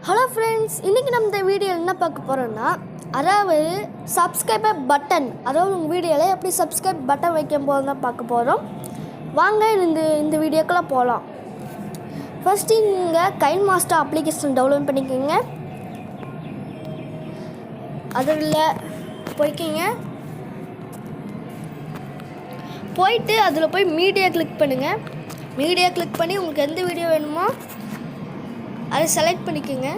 Hello friends, இன்றைக்கி நம்ம இந்த வீடியோவில் என்ன பார்க்க போகிறோன்னா, அதாவது சப்ஸ்கிரைபர் பட்டன், அதாவது உங்கள் வீடியோவில் எப்படி சப்ஸ்கிரைப் பட்டன் வைக்கும் போது தான் பார்க்க போகிறோம். வாங்க இந்த வீடியோக்கெல்லாம் போகலாம். ஃபஸ்ட்டு நீங்கள் கைன் மாஸ்டர் அப்ளிகேஷன் டவுன்லோட் பண்ணிக்கோங்க. அதில் போயிட்டு அதில் போய் மீடியா கிளிக் பண்ணுங்கள். மீடியா கிளிக் பண்ணி உங்களுக்கு எந்த வீடியோ வேணுமோ அதை செலக்ட் பண்ணிக்கோங்க.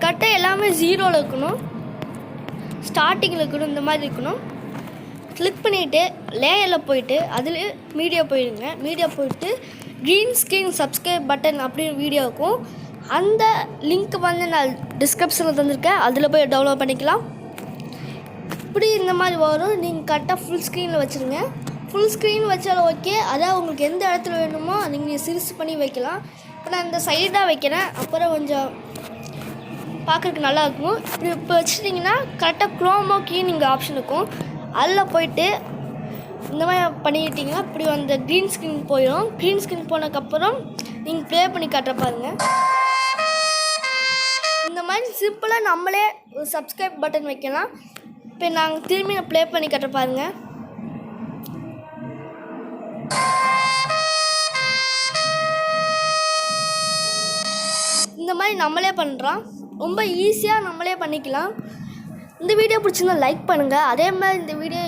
கரெக்டாக எல்லாமே 0ல் இருக்கணும், ஸ்டார்டிங்கில் இருக்கணும், இந்த மாதிரி இருக்கணும். கிளிக் பண்ணிவிட்டு லேயரில் போயிட்டு அதில் மீடியா போயிடுங்க. மீடியா போயிட்டு க்ரீன் ஸ்க்ரீன் சப்ஸ்கிரைப் பட்டன் அப்படின்னு வீடியோ இருக்கும். அந்த லிங்க் வந்து நான் டிஸ்கிரிப்ஷனில் தந்திருக்கேன், அதில் போய் டவுன்லோட் பண்ணிக்கலாம். இப்படி இந்த மாதிரி வரும். நீங்கள் கரெக்டாக ஃபுல் ஸ்க்ரீனில் வச்சுருங்க. ஃபுல் ஸ்க்ரீன் வச்சாலும் ஓகே. அதான் உங்களுக்கு எந்த இடத்துல வேணுமோ நீங்கள் சிறுசு பண்ணி வைக்கலாம். இப்போ நான் இந்த சைடாக வைக்கிறேன், அப்புறம் கொஞ்சம் பார்க்குறதுக்கு நல்லாயிருக்கும். இப்போ வச்சுட்டிங்கன்னா கரெக்டாக க்ரோமோ கீ நீங்கள் ஆப்ஷன் இருக்கும், அதில் போயிட்டு இந்த மாதிரி பண்ணிக்கிட்டிங்கன்னா இப்படி அந்த க்ரீன் ஸ்க்ரீன் போயிடும். க்ரீன் ஸ்க்ரீன் போனதுக்கப்புறம் நீங்கள் ப்ளே பண்ணி காட்டுற பாருங்கள். இந்த மாதிரி சிம்பிளாக நம்மளே ஒரு சப்ஸ்கிரைப் பட்டன் வைக்கலாம். இப்போ நாங்கள் திரும்பி ப்ளே பண்ணி காட்டுற பாருங்கள். இந்த மாதிரி நம்மளே பண்ணுறோம். ரொம்ப ஈஸியாக நம்மளே பண்ணிக்கலாம். இந்த வீடியோ பிடிச்சிருந்தா லைக் பண்ணுங்கள். அதே மாதிரி இந்த வீடியோ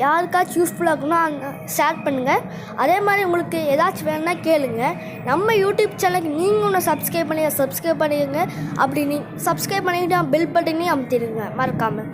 யாருக்காச்சும் யூஸ்ஃபுல்லாக இருக்குன்னா ஷேர் பண்ணுங்கள். அதே மாதிரி உங்களுக்கு ஏதாச்சும் வேணும்னா கேளுங்க. நம்ம யூடியூப் சேனலுக்கு நீங்கள் ஒன்று சப்ஸ்கிரைப் பண்ணிடுங்க. அப்படி சப்ஸ்கிரைப் பண்ணிக்கிட்டு பெல் பட்டனையும் அமுத்திடுங்க மறக்காமல்.